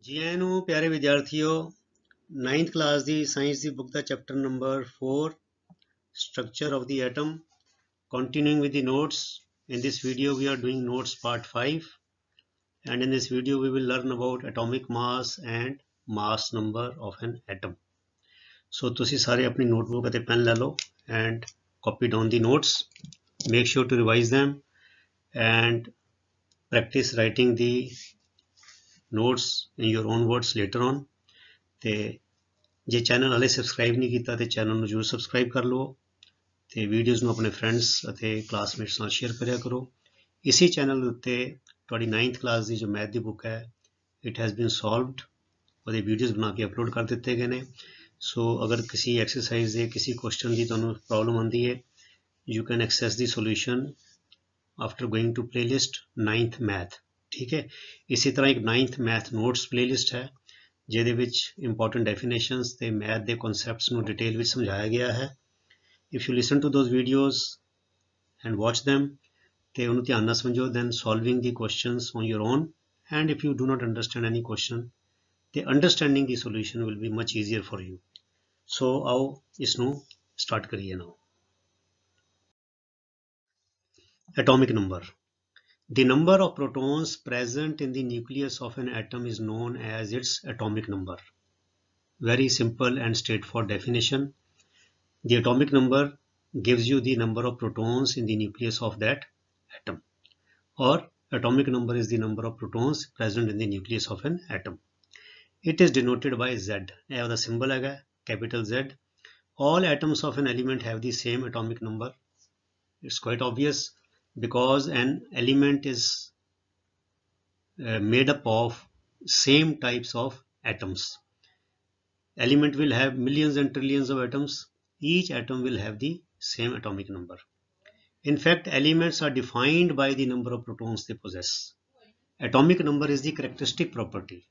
जी आए ਨੂੰ प्यारे विद्यार्थियों 9th class the science the book the chapter number 4 structure of the atom. Continuing with the notes, in this video we are doing notes part 5, and in this video we will learn about atomic mass and mass number of an atom. So ਤੁਸੀਂ ਸਾਰੇ ਆਪਣੀ notebook ਅਤੇ PAN ਲੈ ਲਓ and copy down the notes. Make sure to revise them and practice writing the notes in your own words later on. ਤੇ ਜੇ channel ਹਲੇ subscribe ਨਹੀਂ ਕੀਤਾ ਤੇ ਚੈਨਲ ਨੂੰ ਜ਼ਰੂਰ ਸਬਸਕ੍ਰਾਈਬ ਕਰ ਲਓ ਤੇ ਵੀਡੀਓਜ਼ ਨੂੰ ਆਪਣੇ ਫਰੈਂਡਸ ਅਤੇ ਕਲਾਸਮੇਟਸ ਨਾਲ ਸ਼ੇਅਰ ਕਰਿਆ ਕਰੋ। ਇਸੇ ਚੈਨਲ ਦੇ ਉੱਤੇ ਤੁਹਾਡੀ 9th ਕਲਾਸ ਦੀ ਜੋ ਮੈਥ ਦੀ ਬੁੱਕ ਹੈ ਇਟ ਹੈਜ਼ ਬੀਨ ਸੋਲਵਡ, ਉਹਦੇ ਵੀਡੀਓਜ਼ ਬਣਾ ਕੇ ਅਪਲੋਡ ਕਰ ਦਿੱਤੇ ਗਏ ਨੇ। ਸੋ ਅਗਰ ਕਿਸੇ ਐਕਸਰਸਾਈਜ਼ ਦੇ ਕਿਸੇ ਕੁਐਸਚਨ ਦੀ ਤੁਹਾਨੂੰ ਪ੍ਰੋਬਲਮ ਆਉਂਦੀ ਹੈ you can access the solution after going to playlist 9th math. ਠੀਕ ਹੈ, ਇਸੇ ਤਰ੍ਹਾਂ ਇੱਕ 9th ਮੈਥ ਨੋਟਸ ਪਲੇਲਿਸਟ ਹੈ ਜਿਹਦੇ ਵਿੱਚ ਇੰਪੋਰਟੈਂਟ ਡੈਫੀਨੇਸ਼ਨਸ ਤੇ ਮੈਥ ਦੇ ਕਨਸੈਪਟਸ ਨੂੰ ਡਿਟੇਲ ਵਿੱਚ ਸਮਝਾਇਆ ਗਿਆ ਹੈ। If you listen to those videos and watch them ਤੇ ਉਹਨੂੰ ਧਿਆਨ ਨਾਲ ਸਮਝੋ, then solving the questions on your own, and if you do not understand any question ਤੇ understanding the solution will be much easier for you. So ਆਓ ਇਸ ਨੂੰ start ਕਰੀਏ now. Atomic number. The number of protons present in the nucleus of an atom is known as its atomic number. Very simple and straightforward definition. The atomic number gives you the number of protons in the nucleus of that atom, or atomic number is the number of protons present in the nucleus of an atom. It is denoted by Z. ਇਹ ਉਹਦਾ symbol ਹੈਗਾ capital Z. All atoms of an element have the same atomic number. It's quite obvious because an element is made up of same types of atoms. Element will have millions and trillions of atoms. Each atom will have the same atomic number. In fact, elements are defined by the number of protons they possess. Atomic number is the characteristic property.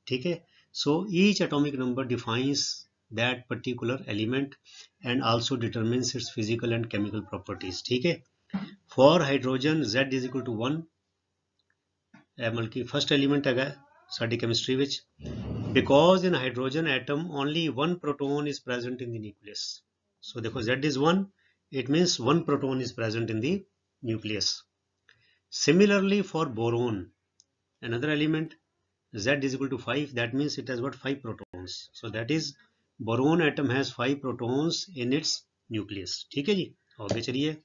Okay? So each atomic number defines that particular element and also determines its physical and chemical properties. Okay? For hydrogen, Z is equal to 1. मतलब कि first element है साडी chemistry which, because in hydrogen atom only one proton is present in the nucleus. So देखो Z is 1, it means one proton is present in the nucleus. Similarly for boron, another element, Z is equal to 5, that means it has got 5 protons. So that is boron atom has 5 protons in its nucleus. ठीक है जी, आगे चलिए।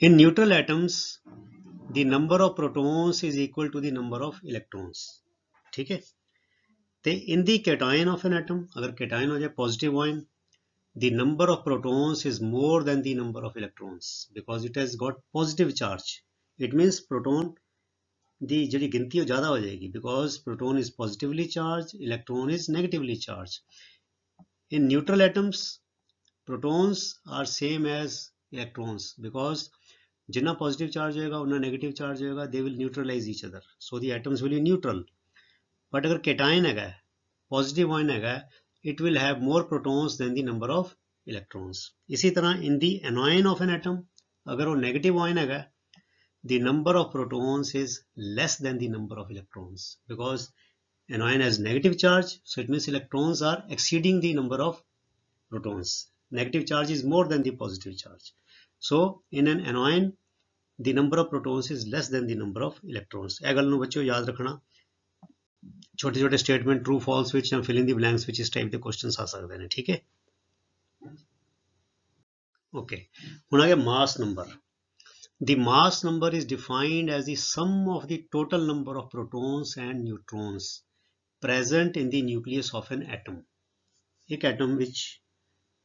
In neutral atoms, the number of protons is equal to the number of electrons. ठीक है, तो in the cation of an atom, अगर cation हो जाए positive ion, the number of protons is more than the number of electrons because it has got positive charge. It means proton ਦੀ ਜਿਹੜੀ ਗਿਣਤੀ ਉਹ ਜ਼ਿਆਦਾ ਹੋ ਜਾਏਗੀ because proton is positively charged, electron is negatively charged. In neutral atoms, protons are same as electrons because जितना positive charge होएगा उतना negative charge होएगा, they will neutralise each other, so the atoms will be neutral. But अगर cation हैगा positive ion हैगा it will have more protons than the number of electrons. इसी तरह in the anion of an atom अगर वो negative ion हैगा the number of protons is less than the number of electrons because anion has negative charge, so it means electrons are exceeding the number of protons. Negative charge is more than the positive charge. So in an anion the number of protons is less than the number of electrons. ਇਹ ਗੱਲ ਨੂੰ ਬੱਚਿਓ ਯਾਦ ਰੱਖਣਾ, ਛੋਟੇ ਛੋਟੇ statement true false ਵਿੱਚ ਜਾਂ ਫਿਲ ਇਨ ਦੀ ਬਲੈਂਕਸ ਵਿੱਚ ਇਸ ਟਾਈਪ ਦੇ ਕੁਐਸਚਨਸ ਆ ਸਕਦੇ ਨੇ। ਠੀਕ ਹੈ, ਓਕੇ। ਹੁਣ ਆ ਗਿਆ ਮਾਸ number. The mass number is defined as the sum of the total number of protons and neutrons present in the nucleus of an atom. ਇੱਕ ਐਟਮ ਵਿੱਚ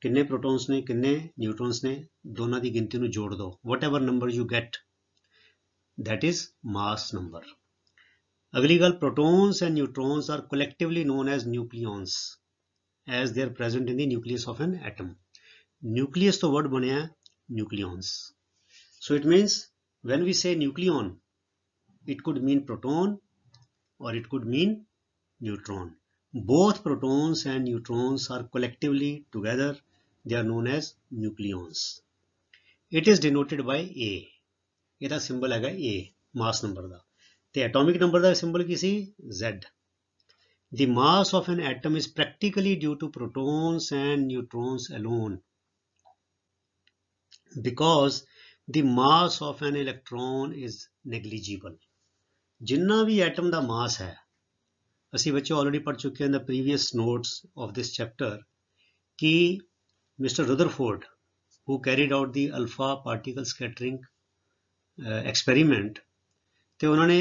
किन्ने प्रोटॉन्स ने किन्ने न्यूट्रॉन्स ने दोनों की गिनती ਨੂੰ जोड़ दो, whatever number you get, that is mass number. अगली गल, protons and neutrons are collectively known as nucleons as they are present in the nucleus of an atom. nucleus तो word बनया nucleons. So it means when we say nucleon it could mean proton or it could mean neutron. Both protons and neutrons are collectively together, they are known as nucleons. It is denoted by A. ਇਹਦਾ symbol ਹੈਗਾ A, mass number ਦਾ. ਤੇ atomic number the symbol Ki C Z। The mass of an atom is practically due to protons and neutrons alone, because the mass of an electron is negligible। ਜਿੰਨਾ ਵੀ atom ਦਾ ਮਾਸ ਹੈ, ਅਸੀਂ ਬੱਚੇ already ਪੜ੍ਹ ਚੁੱਕੇ ਹਾਂ in the previous notes of this chapter ਕਿ Mr. Rutherford, who carried out the alpha particle scattering experiment, ਤੇ ਉਹਨਾਂ ਨੇ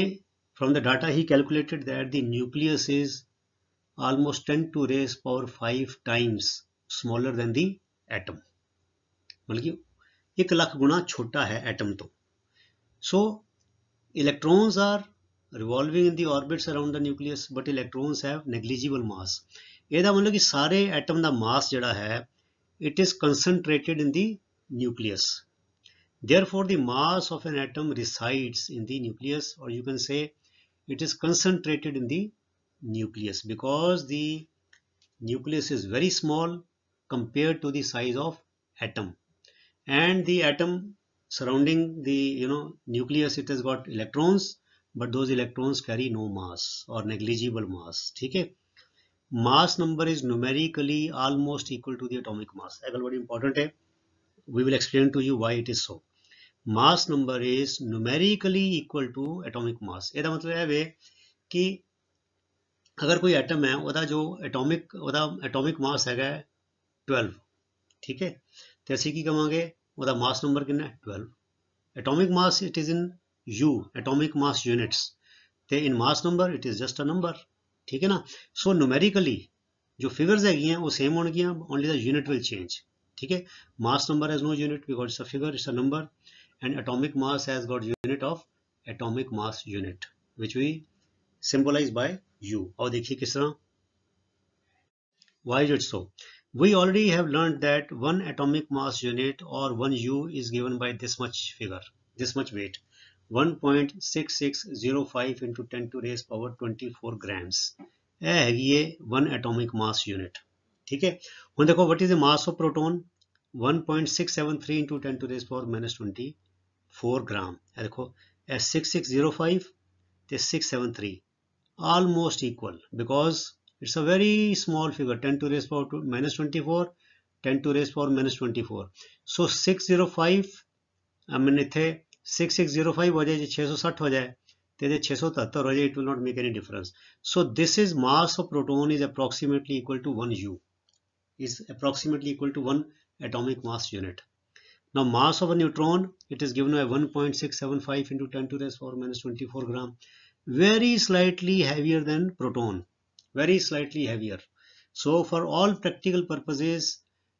from the data he calculated that the nucleus is almost 10 to raise power 5 times smaller than the atom, मतलब कि 1 लाख गुना छोटा है atom तो। So electrons are revolving in the orbits around the nucleus, but electrons have negligible mass। ਇਹਦਾ मतलब कि सारे atom ਦਾ mass ਜਿਹੜਾ ਹੈ it is concentrated in the nucleus। Therefore the mass of an atom resides in the nucleus, or you can say it is concentrated in the nucleus, because the nucleus is very small compared to the size of atom, and the atom surrounding the nucleus, it has got electrons, but those electrons carry no mass or negligible mass। ठीक है, mass number is numerically almost equal to the atomic mass। ये गल बड़ी important है, we will explain to you why it is so। mass number is numerically equal to atomic mass। ਇਹਦਾ मतलब है वे कि अगर कोई एटम है ਉਹਦਾ जो एटॉमिक मास हैगा 12, ठीक है, ਤੇ ਅਸੀਂ ਕੀ ਕਵਾਂਗੇ ਉਹਦਾ ਮਾਸ ਨੰਬਰ ਕਿੰਨਾ ਹੈ 12। Atomic mass it is in U, atomic mass units, ਤੇ in mass number it is just a number। ठीक है ना। सो न्यूमेरिकली जो फिगर्स हैगियां वो सेम होणगियां, only the unit will change. ठीक है, mass number has no unit because it's a figure, it's a number, and atomic mass has got unit of atomic mass unit which we symbolize by U। और देखिए किस तरह, why is it so? We already have learned that one atomic mass unit or one U is given by this much figure, this much weight, 1.6605 into 10 to raise power 24 grams। ਇਹ ਹੈਗੀ ਹੈ one atomic mass unit। ठीक है, ਹੁਣ देखो what is the mass of proton, 1.673 into 10 to raise power minus 24 gram। ਇਹ देखो ਇਹ 6605 ਤੇ 673 almost equal, because it's a very small figure, 10 to raise power minus 24, 10 to raise power minus 24। so 605 I mean इथे 6605 हो जाए, 660 हो जाए, तो 677 हो जाए, it will not make any difference। so this is mass of proton is approximately equal to 1 U, is approximately equal to 1 atomic mass unit। now mass of a neutron, it is given by 1.675 into 10 to raise power minus 24 gram, very slightly heavier than proton, very slightly heavier। so for all practical purposes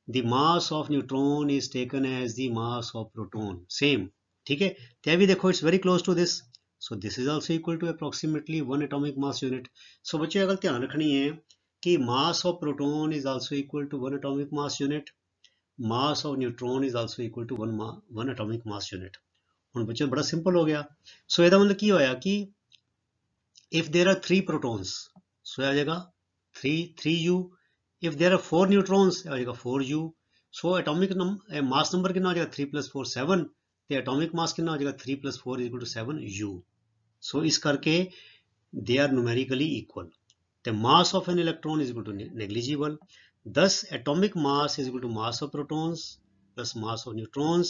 the mass of neutron is taken as the mass of proton, same। ठीक है, तो भी देखो it's very close to this, so this is also equal to approximately 1 atomic mass unit। so बच्चों ये गल ध्यान रखनी है कि mass of proton is also equal to 1 atomic mass unit, mass of neutron is also equal to 1 atomic mass unit। ਹੁਣ बच्चों बड़ा सिंपल हो गया। so ਇਹਦਾ मतलब ਕੀ होया कि if there are 3 protons, so आ जाएगा 3U। if there are 4 neutrons, आ जाएगा 4U। so atomic mass number कितना हो जाएगा 3 + 4 7, तो atomic mass कितना हो जाएगा 3 + 4 = 7U। so इस करके they are numerically equal। the mass of an electron is equal to negligible, thus atomic mass is equal to mass of protons plus mass of neutrons,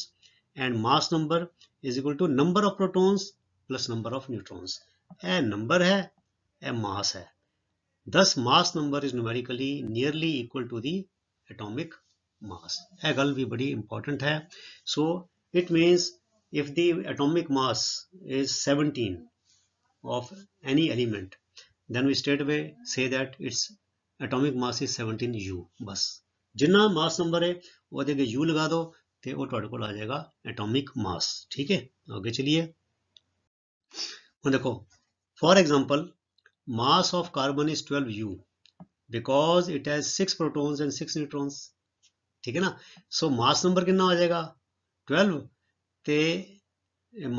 and mass number is equal to number of protons plus number of neutrons। A number है, ए मास है, thus mass number is numerically nearly equal to the atomic mass। ए गल भी बड़ी important है। so it means if the atomic mass is 17 of any element, then we straight away say that its atomic mass is 17U। बस जिन्ना mass number है वो देके U लगा दो तो वो ਤੁਹਾਡੇ ਕੋਲ आ जाएगा atomic mass। ठीक है, आगे चलिए। देखो for example mass of carbon is 12U because it has 6 protons and 6 neutrons। ठीक है ना। so mass number कितना हो जाएगा 12, ते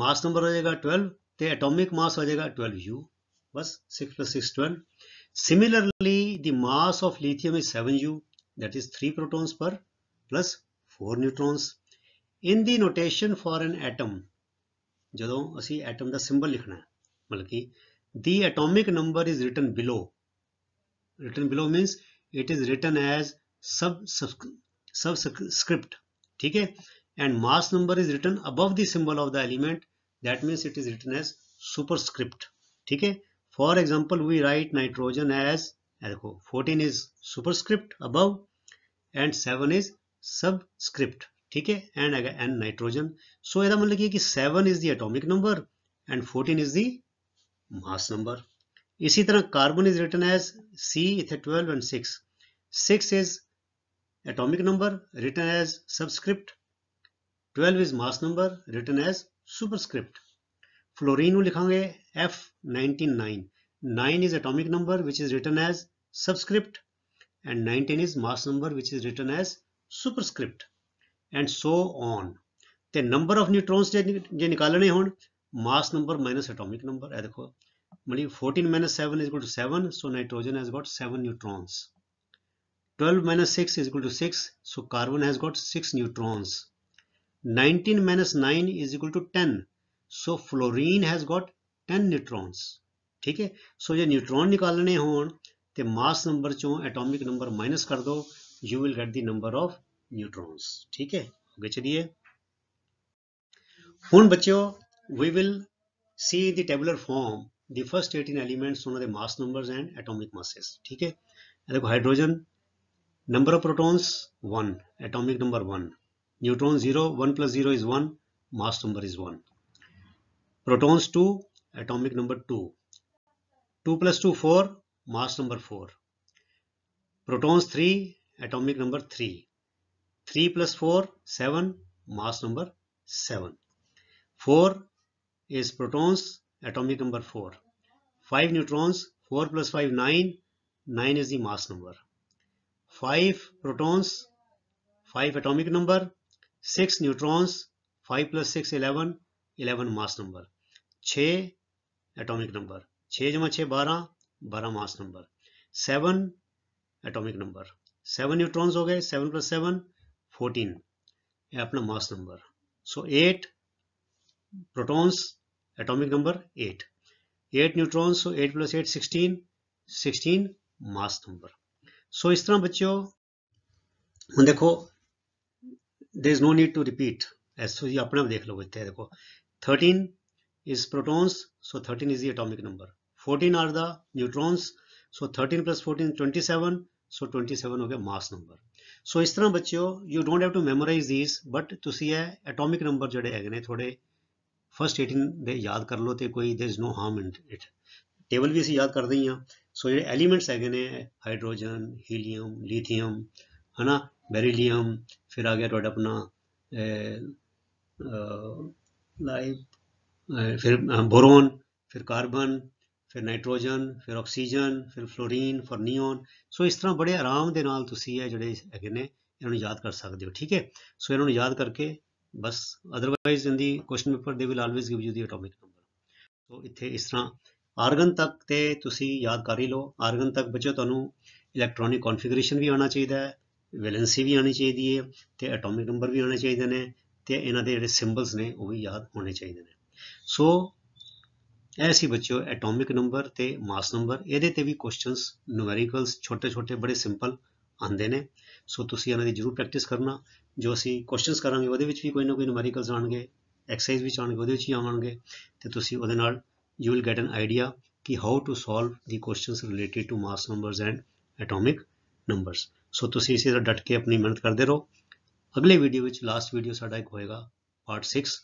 mass number हो जाएगा 12, ते atomic mass हो जाएगा 12U। बस 6 + 6 12। similarly the mass of lithium is 7U, that is 3 protons per plus 4 neutrons। in the notation for an atom, ਜਦੋਂ ਅਸੀਂ atom ਦਾ symbol ਲਿਖਣਾ ਹੈ मतलब कि the atomic number is written below. Written below means it is written as subscript, ठीक है, and mass number is written above the symbol of the element, that means it is written as superscript, ठीक है. For example, we write nitrogen as, देखो 14 is superscript above and 7 is subscript, ठीक है, and nitrogen. So ਇਹਦਾ मतलब कि 7 is the atomic number and 14 is the mass number. इसी तरह carbon is written as C, इथे 12 and 6. 6 is atomic number written as subscript. 12 is mass number written as superscript. Fluorine ਨੂੰ ਲਿਖਾਂਗੇ F99. 9 is atomic number which is written as subscript and 19 is mass number which is written as superscript and so on. ਤੇ number of neutrons ਜੇ ਨਿਕਾਲਣੇ ਹੋਣ mass number minus atomic number, ਇਹ ਦੇਖੋ मतलब 14 minus 7 is equal to 7, so nitrogen has got 7 neutrons. 12 minus 6 is equal to 6, so carbon has got 6 neutrons. 19 minus 9 is equal to 10, so fluorine has got 10 neutrons. ठीक है, so ये neutron निकालने हों ते mass number चों atomic number minus कर दो, you will get the number of neutrons. ठीक है, आगे चलिए. हुण बच्चों we will see the tabular form the first 18 elements on the mass numbers and atomic masses. ठीक है, देखो hydrogen number of protons 1, atomic number 1, neutron 0, 1 plus 0 is 1, mass number is 1. Protons 2, atomic number 2, 2 plus 2 4, mass number 4. Protons 3, atomic number 3, 3 plus 4 7, mass number 7. 4 is protons, atomic number 4. 5 neutrons, 4 plus 5 9, 9 is the mass number. 5 protons, 5 atomic number, 6 neutrons, 5 plus 6 11, 11 mass number. 6 atomic number, 6 जमा 6 12, 12 mass number. 7 atomic number, 7 neutrons हो गए, 7 plus 7 14, ये अपना mass number. So 8 protons, atomic number 8, 8 neutrons, so 8 plus 8 16, 16 mass number. So इस तरह बच्चों देखो there is no need to repeat, ऐसे ही अपने आप देख लो. इतने देखो 13 is protons, so 13 is the atomic number. 14 are the neutrons, so 13 plus 14 27, so 27 हो गया mass number. So इस तरह बच्चों you don't have to memorize these, but ਤੁਸੀਂ ਇਹ atomic number ਜਿਹੜੇ ਹੈਗੇ ਨੇ ਥੋੜੇ first 18 ਦੇ ਯਾਦ ਕਰ ਲਓ ਤੇ ਕੋਈ there is no harm in it. Table ਵੀ ਅਸੀਂ ਯਾਦ ਕਰਦੇ ਹੀ ਹਾਂ. ਸੋ ਜਿਹੜੇ ਐਲੀਮੈਂਟਸ ਹੈਗੇ ਨੇ ਹਾਈਡਰੋਜਨ, ਹੀਲੀਅਮ, ਲੀਥੀਅਮ, ਹਨਾ, ਬੈਰੀਲੀਅਮ, ਫਿਰ ਆ ਗਿਆ ਤੁਹਾਡਾ ਆਪਣਾ ਫਿਰ ਬੋਰੋਨ, ਫਿਰ ਕਾਰਬਨ, ਫਿਰ ਨਾਈਟ੍ਰੋਜਨ, ਫਿਰ ਆਕਸੀਜਨ, ਫਿਰ ਫਲੋਰੀਨ, ਫਿਰ ਨਿਓਨ. ਸੋ ਇਸ ਤਰ੍ਹਾਂ ਬੜੇ ਆਰਾਮ ਦੇ ਨਾਲ ਤੁਸੀਂ ਇਹ ਜਿਹੜੇ ਹੈਗੇ ਨੇ ਇਹਨਾਂ ਨੂੰ ਯਾਦ ਕਰ ਸਕਦੇ ਹੋ. ਠੀਕ ਹੈ, ਸੋ ਇਹਨਾਂ ਨੂੰ ਯਾਦ ਕਰਕੇ ਬਸ, otherwise in the question paper they will always give you the atomic number. ਸੋ ਇੱਥੇ ਇਸ ਤਰ੍ਹਾਂ ਆਰਗਨ ਤੱਕ ਤੇ ਤੁਸੀਂ ਯਾਦ ਕਰ ਹੀ ਲਓ. ਆਰਗਨ ਤੱਕ ਬੱਚੋ ਤੁਹਾਨੂੰ ਇਲੈਕਟ੍ਰੋਨਿਕ ਕੌਨਫੀਗਰੇਸ਼ਨ ਵੀ ਆਉਣਾ ਚਾਹੀਦਾ ਹੈ, ਵੈਲੈਂਸੀ ਵੀ ਆਉਣੀ ਚਾਹੀਦੀ ਹੈ ਤੇ ਐਟੋਮਿਕ ਨੰਬਰ ਵੀ ਆਉਣੇ ਚਾਹੀਦੇ ਨੇ ਤੇ ਇਹਨਾਂ ਦੇ ਜਿਹੜੇ ਸਿੰਬਲਸ ਨੇ ਉਹ ਵੀ ਯਾਦ ਹੋਣੇ ਚਾਹੀਦੇ ਨੇ. ਸੋ ਇਹ ਸੀ ਬੱਚਿਓ ਐਟੋਮਿਕ ਨੰਬਰ ਤੇ ਮਾਸ ਨੰਬਰ. ਇਹਦੇ ਤੇ ਵੀ ਕੁਐਸਚਨਸ ਨਿਊਮੈਰੀਕਲਸ ਛੋਟੇ ਛੋਟੇ ਬੜੇ ਸਿੰਪਲ ਆਉਂਦੇ ਨੇ. ਸੋ ਤੁਸੀਂ ਇਹਨਾਂ ਦੀ ਜ਼ਰੂਰ ਪ੍ਰੈਕਟਿਸ ਕਰਨਾ. ਜੋ ਅਸੀਂ ਕੁਐਸਚਨਸ ਕਰਾਂਗੇ ਉਹਦੇ ਵਿੱਚ ਵੀ ਕੋਈ ਨਾ ਕੋਈ ਨਿਊਮੈਰੀਕਲਸ ਆਉਣਗੇ, ਐਕਸਰਸਾਈਜ਼ ਵਿੱਚ ਆਉਣਗੇ, ਉਹਦੇ ਵਿੱਚ ਹੀ ਆਉਣਗੇ ਤੇ ਤੁਸੀਂ ਉਹਦੇ ਨਾਲ you will get an idea कि how to solve the questions related to mass numbers and atomic numbers. So ਤੁਸੀਂ ਇਸੇ ਤਰ੍ਹਾਂ ਡਟ ਕੇ ਆਪਣੀ ਮਿਹਨਤ ਕਰਦੇ ਰਹੋ. ਅਗਲੇ ਵੀਡੀਓ ਵਿੱਚ ਲਾਸਟ ਵੀਡੀਓ ਸਾਡਾ ਇੱਕ ਹੋਏਗਾ ਪਾਰਟ 6,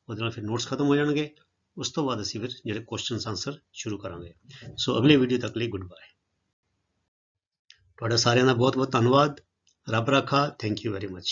ਉਹਦੇ ਨਾਲ ਫਿਰ ਨੋਟਸ ਖਤਮ ਹੋ ਜਾਣਗੇ. ਉਸ ਤੋਂ ਬਾਅਦ ਅਸੀਂ ਫਿਰ ਜਿਹੜੇ ਕੁਐਸਚਨਸ ਆਨਸਰ ਸ਼ੁਰੂ ਕਰਾਂਗੇ. ਸੋ ਅਗਲੇ ਵੀਡੀਓ ਤੱਕ ਲਈ ਗੁੱਡ ਬਾਏ. ਤੁਹਾਡਾ ਸਾਰਿਆਂ ਦਾ ਬਹੁਤ ਬਹੁਤ ਧੰਨਵਾਦ. ਰੱਬ ਰਾਖਾ. Thank you very much.